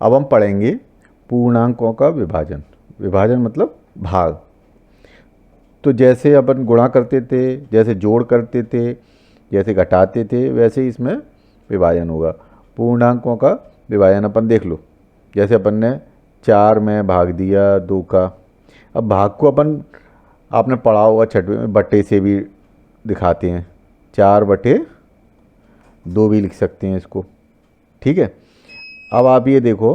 अब हम पढ़ेंगे पूर्णांकों का विभाजन। विभाजन मतलब भाग। तो जैसे अपन गुणा करते थे, जैसे जोड़ करते थे, जैसे घटाते थे, वैसे ही इसमें विभाजन होगा। पूर्णांकों का विभाजन अपन देख लो। जैसे अपन ने 4 में भाग दिया 2 का। अब भाग को अपन, आपने पढ़ा होगा छठवें में, बट्टे से भी दिखाते हैं। 4/2 भी लिख सकते हैं इसको। ठीक है। अब आप ये देखो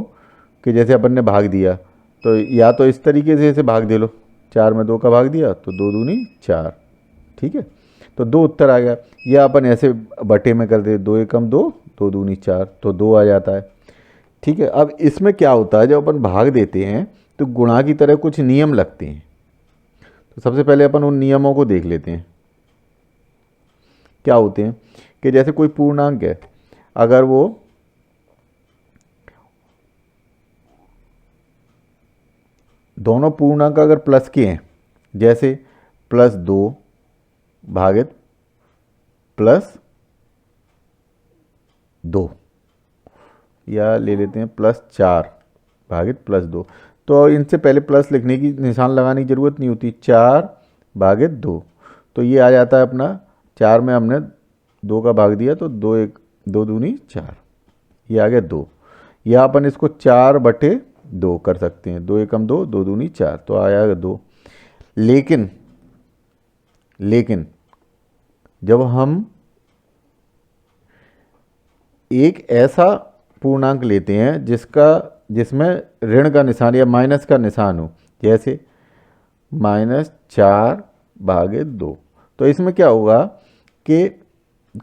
कि जैसे अपन ने भाग दिया, तो या तो इस तरीके से इसे भाग दे लो। 4 में 2 का भाग दिया तो 2 दूनी 4। ठीक है। तो 2 उत्तर आ गया। या अपन ऐसे बटे में कर दे, 2 एकम 2, 2 दूनी 4, तो 2 आ जाता है। ठीक है। अब इसमें क्या होता है, जब अपन भाग देते हैं तो गुणा की तरह कुछ नियम लगते हैं। तो सबसे पहले अपन उन नियमों को देख लेते हैं। क्या होते हैं कि जैसे कोई पूर्णांक है, अगर वो दोनों पूर्णांक अगर प्लस के हैं, जैसे +2 भागित +2, या ले लेते हैं +4 भागित +2। तो इनसे पहले प्लस लिखने की, निशान लगाने की ज़रूरत नहीं होती। 4/2, तो ये आ जाता है अपना। 4 में हमने 2 का भाग दिया तो 2 दूनी 4, ये आ गया 2। या अपन इसको 4/2 कर सकते हैं। 2 एकम 2, 2 दूनी 4, तो आया 2। लेकिन लेकिन जब हम एक ऐसा पूर्णांक लेते हैं जिसमें ऋण का निशान या माइनस का निशान हो, जैसे -4/2, तो इसमें क्या होगा कि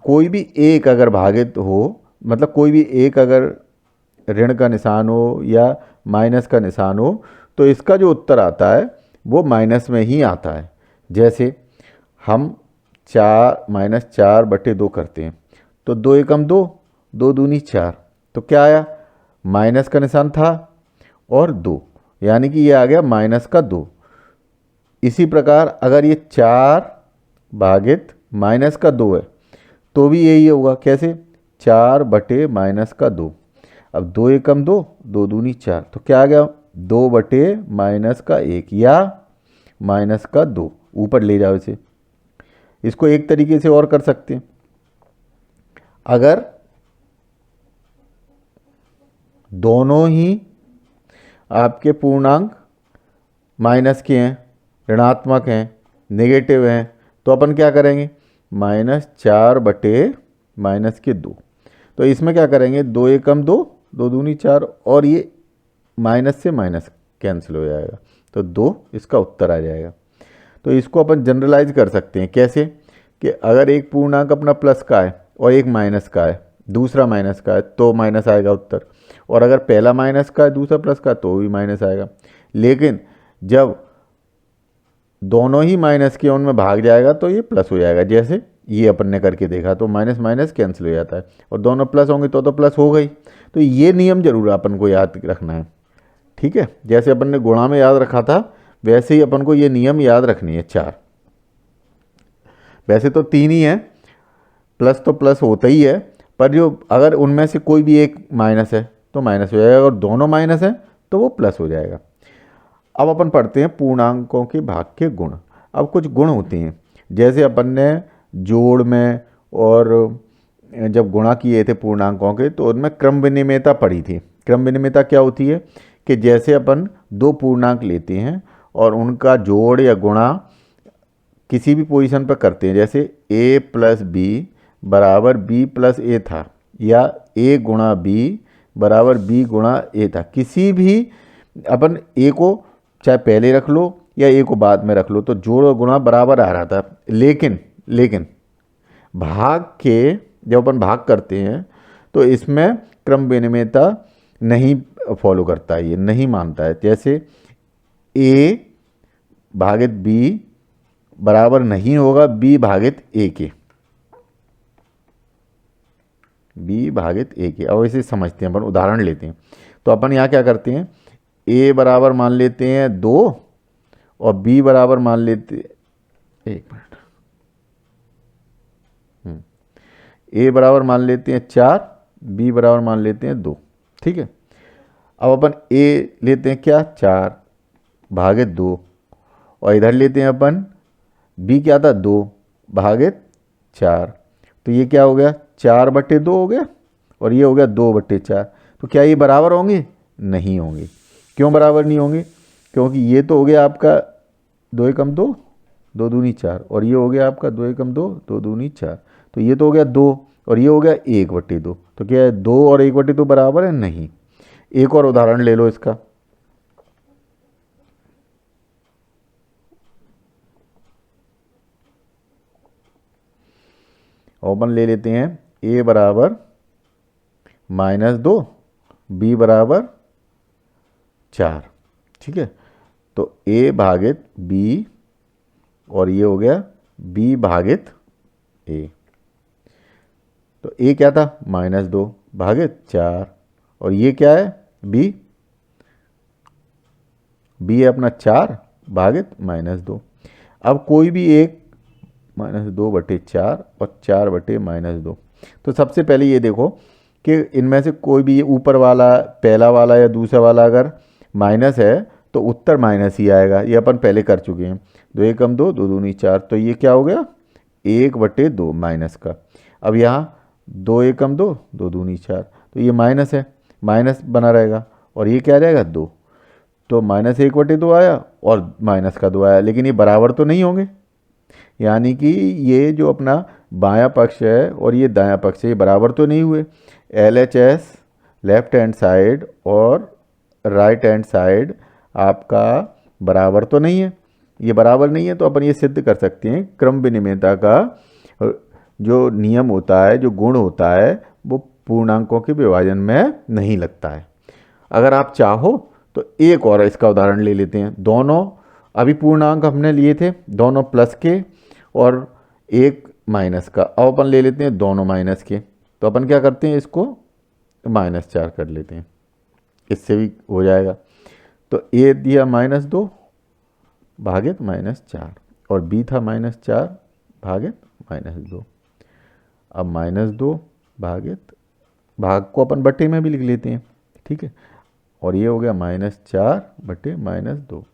कोई भी एक अगर भागित हो, मतलब कोई भी एक अगर ऋण का निशान हो या माइनस का निशान हो, तो इसका जो उत्तर आता है वो माइनस में ही आता है। जैसे हम 4 - 4/2 करते हैं, तो 2 एकम 2, 2 दूनी 4, तो क्या आया, माइनस का निशान था और 2, यानी कि ये आ गया -2। इसी प्रकार अगर ये 4 भागित -2 है तो भी यही होगा। कैसे, 4/-2। अब 2 एकम 2, 2 दूनी 4, तो क्या आ गया, 2/-1 या -2। ऊपर ले जाओ इसे। इसको एक तरीके से और कर सकते हैं। अगर दोनों ही आपके पूर्णांक माइनस के हैं, ऋणात्मक हैं, नेगेटिव हैं, तो अपन क्या करेंगे, -4/-2। तो इसमें क्या करेंगे, 2 एकम 2, 2 दूनी 4, और ये माइनस से माइनस कैंसिल हो जाएगा, तो 2 इसका उत्तर आ जाएगा। तो इसको अपन जनरलाइज कर सकते हैं। कैसे, कि अगर एक पूर्णांक अपना प्लस का है और एक माइनस का है, दूसरा माइनस का है, तो माइनस आएगा उत्तर। और अगर पहला माइनस का है, दूसरा प्लस का, तो भी माइनस आएगा। लेकिन जब दोनों ही माइनस के उनमें भाग जाएगा तो ये प्लस हो जाएगा। जैसे ये अपन ने करके देखा, तो माइनस माइनस कैंसिल हो जाता है, और दोनों प्लस होंगे तो प्लस हो गई। तो ये नियम जरूर अपन को याद रखना है। ठीक है। जैसे अपन ने गुणा में याद रखा था, वैसे ही अपन को ये नियम याद रखनी है। 4, वैसे तो 3 ही है, प्लस तो प्लस होता ही है, पर जो अगर उनमें से कोई भी एक माइनस है तो माइनस हो जाएगा, और दोनों माइनस है तो वो प्लस हो जाएगा। अब अपन पढ़ते हैं पूर्णांकों के भाग के गुण। अब कुछ गुण होते हैं, जैसे अपन ने जोड़ में और जब गुणा किए थे पूर्णांकों के, तो उनमें क्रम विनिमेयता पढ़ी थी। क्रम विनिमेयता क्या होती है, कि जैसे अपन दो पूर्णांक लेते हैं और उनका जोड़ या गुणा किसी भी पोजीशन पर करते हैं, जैसे a+b बराबर b+a था, या a गुणा b बराबर b गुणा a था। किसी भी अपन a को चाहे पहले रख लो या a को बाद में रख लो, तो जोड़ और गुणा बराबर आ रहा था। लेकिन भाग के, जब अपन भाग करते हैं तो इसमें क्रम विनिमेयता नहीं फॉलो करता है, ये नहीं मानता है। जैसे a भागित b बराबर नहीं होगा b भागित a के। b भागित a के। अब इसे समझते हैं, अपन उदाहरण लेते हैं। तो अपन यहाँ क्या करते हैं, a बराबर मान लेते हैं 2 और b बराबर मान लेते, एक मिनट, a बराबर मान लेते हैं 4, b बराबर मान लेते हैं 2। ठीक है। अब अपन ए लेते हैं क्या, 4 भागित 2, और इधर लेते हैं अपन बी क्या था, 2 भागित 4। तो ये क्या हो गया, 4/2 हो गया, और ये हो गया 2/4। तो क्या ये बराबर होंगे, नहीं होंगे। क्यों बराबर नहीं होंगे, क्योंकि ये तो हो गया आपका 2 एकम 2, 2 दूनी 4, और ये हो गया आपका 2 एकम 2, 2 दूनी 4। तो ये तो हो गया 2, और ये हो गया 1/2। तो क्या है, 2 और 1/2 बराबर है, नहीं। एक और उदाहरण ले लो इसका। ओपन ले लेते हैं, a बराबर -2, b बराबर 4। ठीक है, तो a भागित b, और ये हो गया b भागित a। तो a क्या था, -2 भागित 4, और ये क्या है, b है अपना 4 भागित -2। अब कोई भी एक -2/4 और 4/-2। तो सबसे पहले ये देखो कि इनमें से कोई भी ऊपर वाला, पहला वाला या दूसरा वाला अगर माइनस है तो उत्तर माइनस ही आएगा। ये अपन पहले कर चुके हैं। 2 एकम 2, 2 दूनी 4। तो ये क्या हो गया, 1/2 माइनस का। अब यहाँ 2 एकम 2, 2 दूनी 4। तो ये माइनस है, माइनस बना रहेगा, और ये क्या रहेगा, 2। तो -1/2 आया और माइनस का 2 आया, लेकिन ये बराबर तो नहीं होंगे। यानी कि ये जो अपना बायां पक्ष है और ये दायां पक्ष है, ये बराबर तो नहीं हुए। LHS लेफ्ट हैंड साइड और राइट हैंड साइड आपका बराबर तो नहीं है। ये बराबर नहीं है, तो अपन ये सिद्ध कर सकते हैं क्रम विनिमयता का जो नियम होता है, जो गुण होता है, वो पूर्णांकों के विभाजन में नहीं लगता है। अगर आप चाहो तो एक और इसका उदाहरण ले लेते हैं। दोनों अभी पूर्णांक हमने लिए थे, दोनों प्लस के और एक माइनस का। अब अपन ले लेते हैं दोनों माइनस के। तो अपन क्या करते हैं, इसको -4 कर लेते हैं, इससे भी हो जाएगा। तो a दिया -2 भागित -4, और b था -4 भागित -2। अब -2 भागित, भाग को अपन बट्टे में भी लिख लेते हैं, ठीक है। और ये हो गया -4/-2।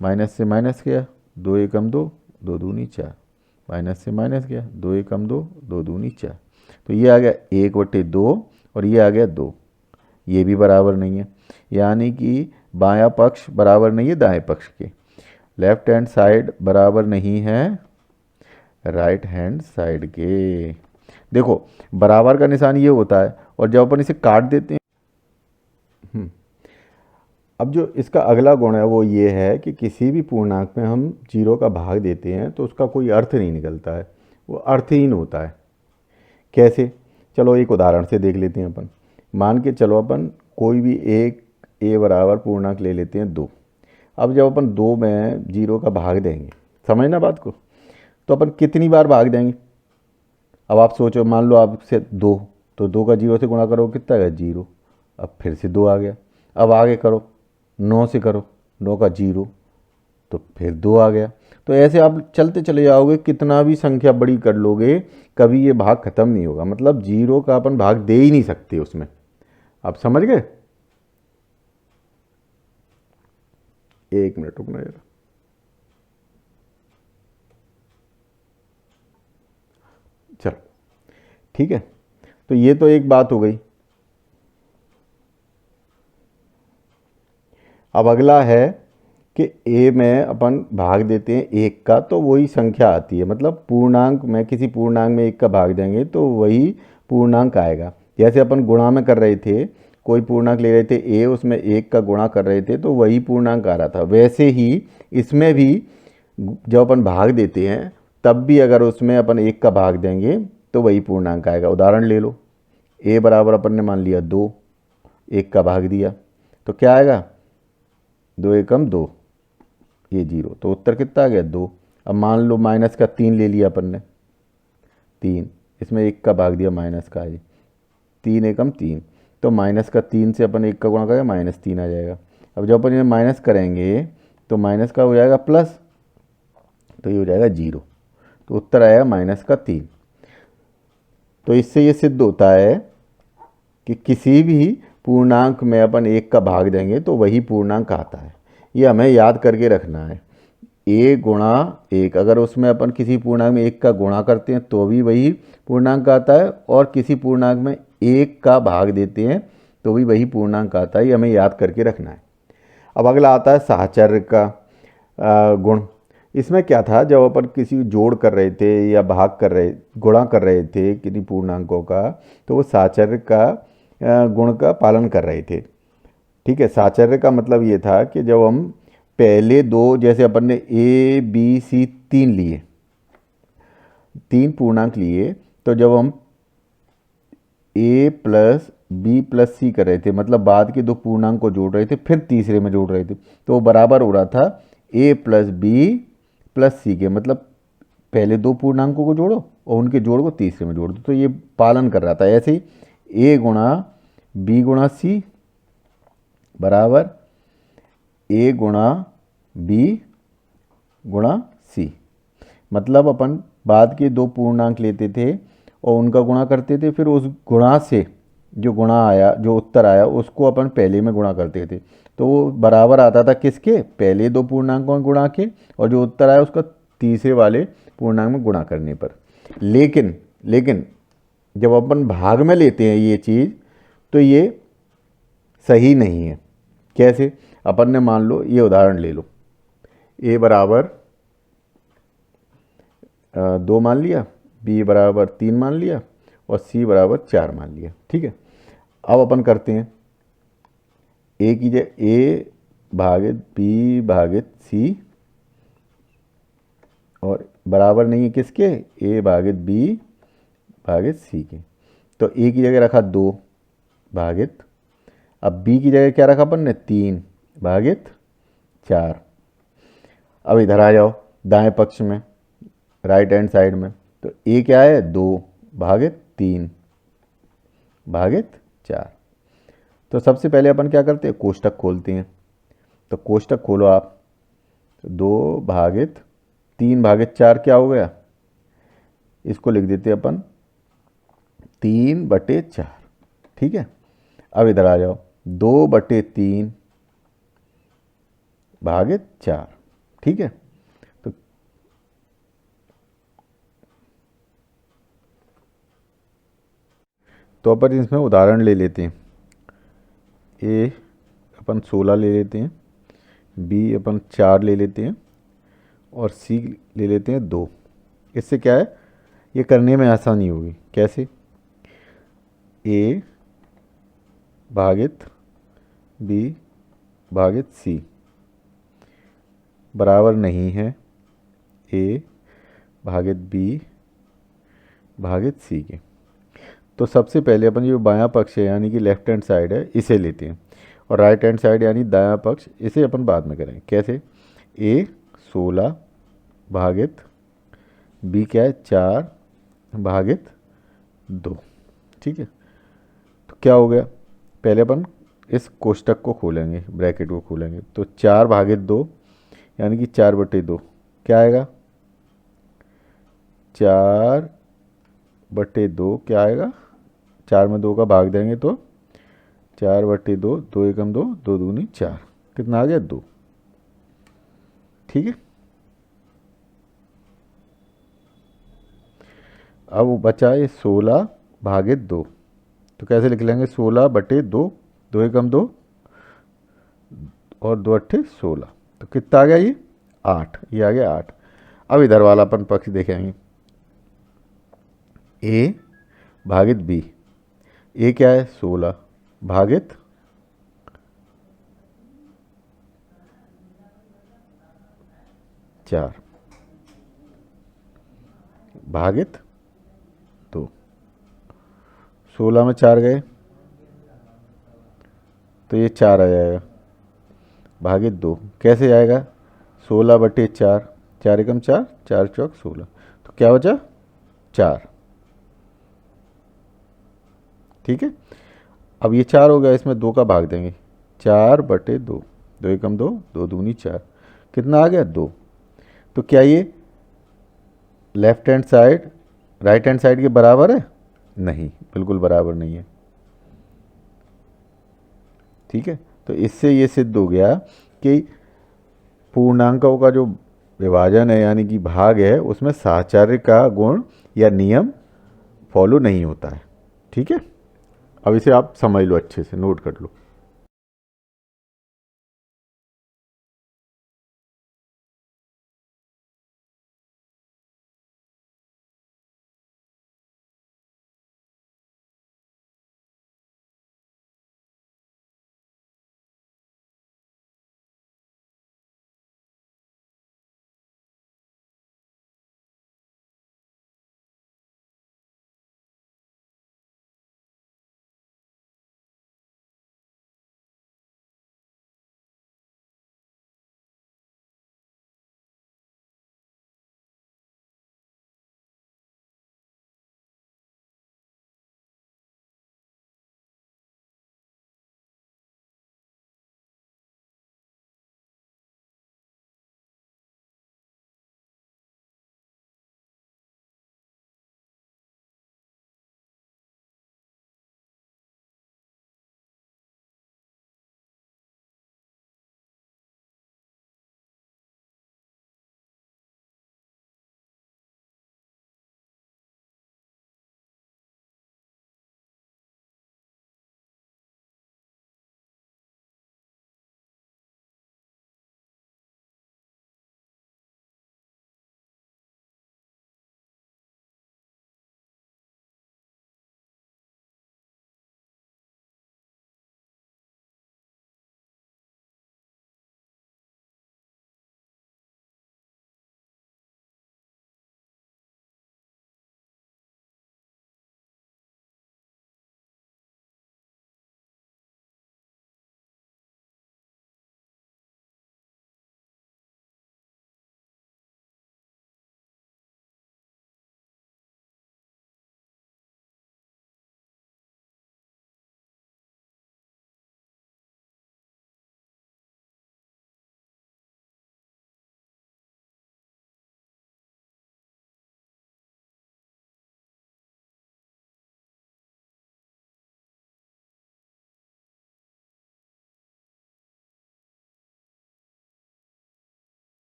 माइनस से माइनस गया, 2 एकम 2, 2 दूनी 4। माइनस से माइनस गया, 2 एकम 2, 2 दूनी 4। तो ये आ गया 1/2, और ये आ गया 2। ये भी बराबर नहीं है, यानी कि बायां पक्ष बराबर नहीं है दाएं पक्ष के। लेफ्ट हैंड साइड बराबर नहीं है राइट हैंड साइड के। देखो बराबर का निशान ये होता है, और जब अपन इसे काट देते हैं, अब जो इसका अगला गुण है वो ये है कि किसी भी पूर्णांक में हम 0 का भाग देते हैं तो उसका कोई अर्थ नहीं निकलता है, वो अर्थहीन होता है। कैसे, चलो एक उदाहरण से देख लेते हैं अपन। मान के चलो अपन कोई भी एक a बराबर पूर्णांक ले लेते हैं 2। अब जब अपन 2 में 0 का भाग देंगे, समझना बात को, तो अपन कितनी बार भाग देंगे। अब आप सोचो, मान लो आपसे 2, तो 2 का 0 से गुणा करो, कितना आएगा, 0। अब फिर से 2 आ गया। अब आगे करो, 9 से करो, 9 का 0, तो फिर 2 आ गया। तो ऐसे आप चलते चले जाओगे, कितना भी संख्या बड़ी कर लोगे, कभी ये भाग खत्म नहीं होगा। मतलब 0 का अपन भाग दे ही नहीं सकते उसमें। आप समझ गए। एक मिनट रुकना जरा। चलो ठीक है, तो ये तो एक बात हो गई। अब अगला है कि a में अपन भाग देते हैं 1 का, तो वही संख्या आती है। मतलब पूर्णांक में, किसी पूर्णांक में 1 का भाग देंगे तो वही पूर्णांक आएगा। जैसे अपन गुणा में कर रहे थे, कोई पूर्णांक ले रहे थे a, उसमें 1 का गुणा कर रहे थे तो वही पूर्णांक आ रहा था। वैसे ही इसमें भी जब अपन भाग देते हैं तब भी अगर उसमें अपन 1 का भाग देंगे तो वही पूर्णांक आएगा। उदाहरण ले लो, a बराबर अपन ने मान लिया 2, 1 का भाग दिया तो क्या आएगा, 2 एकम 2, ये 0। तो उत्तर कितना आ गया, 2। अब मान लो माइनस का 3 ले लिया अपन ने, 3, इसमें 1 का भाग दिया माइनस का है, 3 एकम 3। तो माइनस का 3 से अपन 1 का गुणा करेंगे, -3 आ जाएगा। अब जब अपन ये माइनस करेंगे तो माइनस का हो जाएगा प्लस, तो ये हो जाएगा 0। तो उत्तर आएगा -3। तो इससे ये सिद्ध होता है कि किसी भी पूर्णांक में अपन 1 का भाग देंगे तो वही पूर्णांक आता है। ये हमें याद करके रखना है। a गुणा 1, अगर उसमें अपन किसी पूर्णांक में 1 का गुणा करते हैं तो भी वही पूर्णांक आता है, और किसी पूर्णांक में 1 का भाग देते हैं तो भी वही पूर्णांक आता है। ये हमें याद करके रखना है। अब अगला आता है साहचर्य का गुण। इसमें क्या था, जब अपन किसी जोड़ कर रहे थे या भाग कर रहे, गुणा कर रहे थे किन्हीं पूर्णांकों का, तो वो साहचर्य का गुण का पालन कर रहे थे। ठीक है, साहचर्य का मतलब ये था कि जब हम पहले दो, जैसे अपन ने ए बी सी 3 लिए, 3 पूर्णांक लिए, तो जब हम a प्लस बी प्लस सी कर रहे थे, मतलब बाद के 2 पूर्णांक को जोड़ रहे थे फिर तीसरे में जोड़ रहे थे, तो वो बराबर हो रहा था a प्लस बी प्लस सी के, मतलब पहले 2 पूर्णांकों को जोड़ो और उनके जोड़ को तीसरे में जोड़ दो। तो ये पालन कर रहा था। ऐसे ही a गुणा बी गुणा सी बराबर a गुणा बी गुणा सी, मतलब अपन बाद के 2 पूर्णांक लेते थे और उनका गुणा करते थे, फिर उस गुणा से जो गुणा आया, जो उत्तर आया, उसको अपन पहले में गुणा करते थे, तो वो बराबर आता था किसके, पहले 2 पूर्णांकों में गुणा के, और जो उत्तर आया उसका तीसरे वाले पूर्णांक में गुणा करने पर। लेकिन जब अपन भाग में लेते हैं ये चीज़, तो ये सही नहीं है। कैसे, अपन ने मान लो ये उदाहरण ले लो, a बराबर 2 मान लिया, b बराबर 3 मान लिया और c बराबर 4 मान लिया। ठीक है, अब अपन करते हैं a की जगह a भागित b भागित c, और बराबर नहीं है किसके, a भागित b भागित c के। तो a की जगह रखा 2 भागित, अब b की जगह क्या रखा अपन ने, 3 भागित 4। अब इधर आ जाओ दाएं पक्ष में, राइट हैंड साइड में, तो a क्या है, 2 भागित 3 भागित 4। तो सबसे पहले अपन क्या करते हैं, कोष्टक खोलते हैं। तो कोष्टक खोलो आप, 2 भागित 3 भागित 4 क्या हो गया, इसको लिख देते हैं अपन 3/4। ठीक है, अब इधर आ जाओ, 2/3 भागित 4। ठीक है, तो अपन इसमें उदाहरण ले लेते हैं। ए अपन 16 ले लेते हैं, बी अपन 4 ले लेते हैं और सी ले लेते हैं 2। इससे क्या है, ये करने में आसानी होगी। कैसे, ए भागित बी भागित सी बराबर नहीं है ए भागित बी भागित सी के। तो सबसे पहले अपन जो बायां पक्ष है यानी कि लेफ्ट हैंड साइड है, इसे लेते हैं, और राइट हैंड साइड यानी दायां पक्ष, इसे अपन बाद में करेंगे। कैसे, a 16 भागित b क्या है, 4 भागित 2। ठीक है, तो क्या हो गया, पहले अपन इस कोष्टक को खोलेंगे, ब्रैकेट को खोलेंगे, तो 4 भागित 2 यानी कि 4/2 क्या आएगा, 4/2 क्या आएगा, 4 में 2 का भाग देंगे तो 4/2, 2 एकम 2, 2 दूनी 4, कितना आ गया, 2। ठीक है, अब बचा ये 16 भागित 2, तो कैसे लिख लेंगे, 16/2, 2 एकम 2 और 2 × 16, तो कितना आ गया ये, 8। ये आ गया 8। अब इधर वाला अपन पक्ष देखेंगे, a भागित b, a क्या है, 16 भागित 4 भागित 2। 16 में 4 गए तो ये 4 आ जाएगा, भागित 2 कैसे आएगा, 16/4, 4 एकम 4, 4 चौक 16, तो क्या बचा, 4। ठीक है, अब ये 4 हो गया, इसमें 2 का भाग देंगे, 4/2, 2 एकम 2, 2 दूनी 4, कितना आ गया, 2। तो क्या ये left hand side right hand side के बराबर है, नहीं, बिल्कुल बराबर नहीं है। ठीक है, तो इससे ये सिद्ध हो गया कि पूर्णांकों का जो विभाजन है यानी कि भाग है उसमें साहचर्य का गुण या नियम फॉलो नहीं होता है। ठीक है, अब इसे आप समझ लो, अच्छे से नोट कर लो।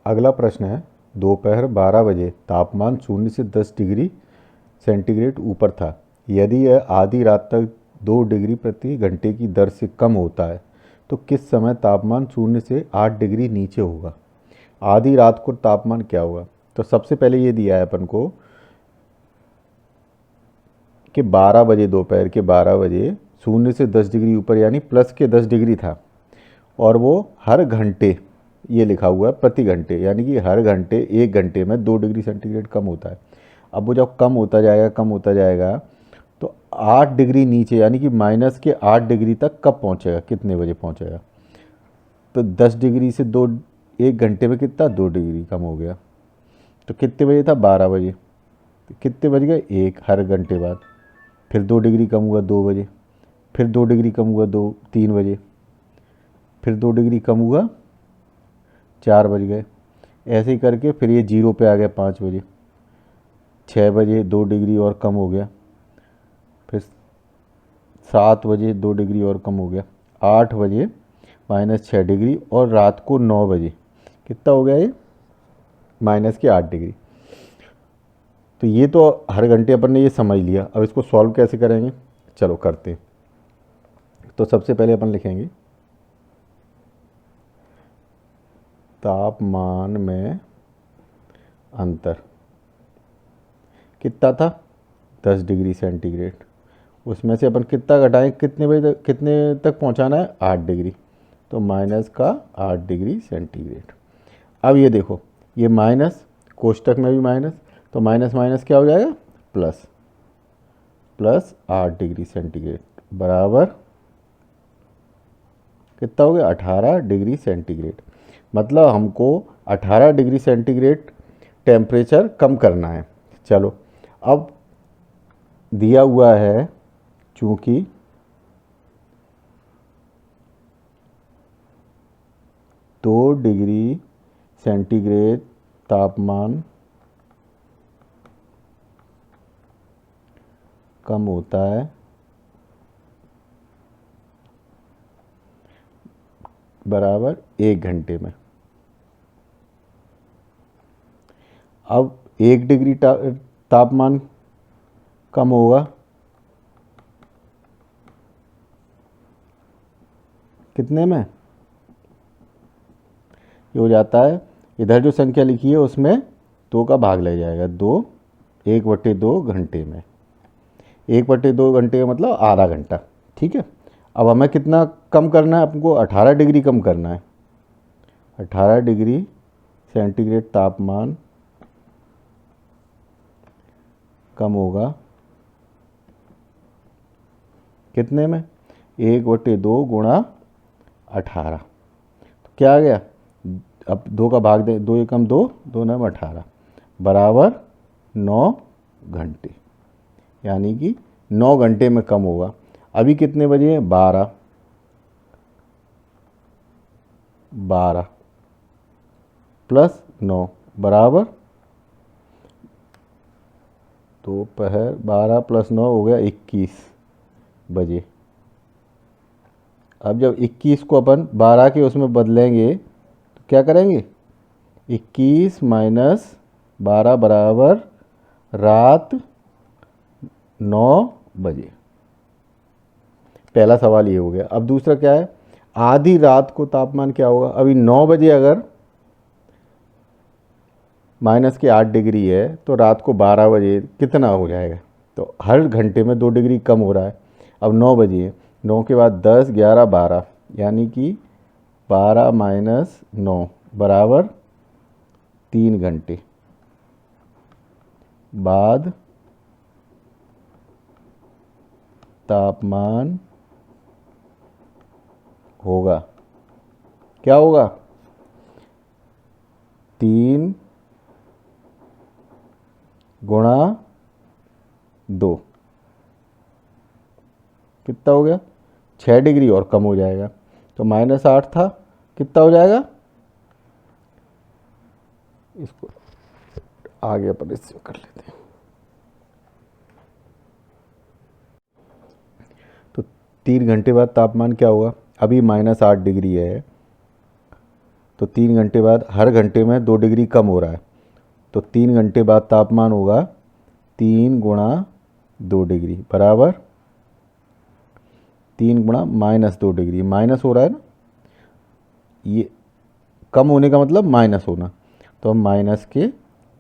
अगला प्रश्न है, दोपहर 12 बजे तापमान 0 से 10 डिग्री सेंटीग्रेड ऊपर था। यदि यह आधी रात तक 2 डिग्री प्रति घंटे की दर से कम होता है तो किस समय तापमान 0 से 8 डिग्री नीचे होगा। आधी रात को तापमान क्या होगा। तो सबसे पहले ये दिया है अपन को कि 12 बजे, दोपहर के 12 बजे 0 से 10 डिग्री ऊपर यानी प्लस के 10 डिग्री था, और वो हर घंटे, ये लिखा हुआ है प्रति घंटे, यानी कि हर घंटे 1 घंटे में 2 डिग्री सेंटीग्रेड कम होता है। अब वो जब कम होता जाएगा कम होता जाएगा तो 8 डिग्री नीचे यानी कि माइनस के 8 डिग्री तक कब पहुंचेगा, कितने बजे पहुंचेगा। तो 10 डिग्री से 1 घंटे में कितना 2 डिग्री कम हो गया। तो कितने बजे था, 12 बजे। तो कितने बज गए, 1 हर घंटे बाद। फिर 2 डिग्री कम हुआ 2 बजे, फिर 2 डिग्री कम हुआ 3 बजे, फिर 2 डिग्री कम हुआ 4 बज गए। ऐसे ही करके फिर ये 0 पे आ गया 5 बजे, 6 बजे 2 डिग्री और कम हो गया, फिर 7 बजे 2 डिग्री और कम हो गया, 8 बजे -6 डिग्री, और रात को 9 बजे कितना हो गया ये, -8 डिग्री। तो ये तो हर घंटे अपन ने ये समझ लिया। अब इसको सॉल्व कैसे करेंगे, चलो करते हैं। तो सबसे पहले अपन लिखेंगे तापमान में अंतर कितना था, 10 डिग्री सेंटीग्रेड। उसमें से अपन कितना घटाएं, कितने बजे तक, कितने तक पहुंचाना है, 8 डिग्री। तो -8 डिग्री सेंटीग्रेड। अब ये देखो, ये माइनस, कोष्टक में भी माइनस, तो माइनस माइनस क्या हो जाएगा, प्लस। +8 डिग्री सेंटीग्रेड बराबर कितना हो गया, 18 डिग्री सेंटीग्रेड। मतलब हमको 18 डिग्री सेंटीग्रेड टेम्परेचर कम करना है। चलो, अब दिया हुआ है चूंकि दो डिग्री सेंटीग्रेड तापमान कम होता है बराबर 1 घंटे में। अब 1 डिग्री तापमान कम होगा कितने में, ये हो जाता है, इधर जो संख्या लिखी है उसमें 2 का भाग लग जाएगा, 2 1/2 घंटे में। 1/2 घंटे का मतलब आधा घंटा। ठीक है। अब हमें कितना कम करना है, आपको 18 डिग्री कम करना है। 18 डिग्री सेंटीग्रेड तापमान कम होगा कितने में, 1/2 गुणा 18। तो क्या आ गया, अब 2 का भाग दे, 2 एकम 2, 2 नम 18 बराबर 9 घंटे, यानी कि 9 घंटे में कम होगा। अभी कितने बजे हैं, 12 + 9 बराबर दोपहर 12 + 9 हो गया 21 बजे। अब जब 21 को अपन 12 के उसमें बदलेंगे तो क्या करेंगे, 21 - 12 बराबर रात 9 बजे। पहला सवाल ये हो गया। अब दूसरा क्या है, आधी रात को तापमान क्या होगा। अभी 9 बजे अगर -8 डिग्री है तो रात को 12 बजे कितना हो जाएगा, तो हर घंटे में 2 डिग्री कम हो रहा है। अब 9 बजे है, 9 के बाद 10 11 12, यानी कि 12 - 9 बराबर 3 घंटे बाद तापमान होगा, क्या होगा, 3 गुणा 2 कितना हो गया, 6 डिग्री और कम हो जाएगा। तो -8 था, कितना हो जाएगा, इसको आगे अपन इससे कर लेते हैं। तो 3 घंटे बाद तापमान क्या होगा, अभी -8 डिग्री है तो 3 घंटे बाद हर घंटे में 2 डिग्री कम हो रहा है, तो 3 घंटे बाद तापमान होगा 3 गुणा 2 डिग्री बराबर 3 गुणा -2 डिग्री। माइनस हो रहा है ना, ये कम होने का मतलब माइनस होना, तो माइनस के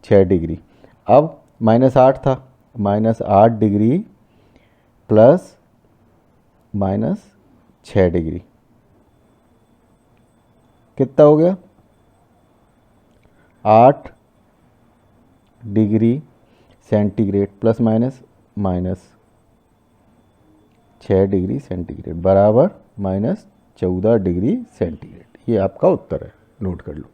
6 डिग्री। अब -8 था, -8 डिग्री प्लस -6 डिग्री कितना हो गया? 8 degree centigrade plus minus -6 degree centigrade बराबर -14 डिग्री सेंटीग्रेड। ये आपका उत्तर है, नोट कर लो।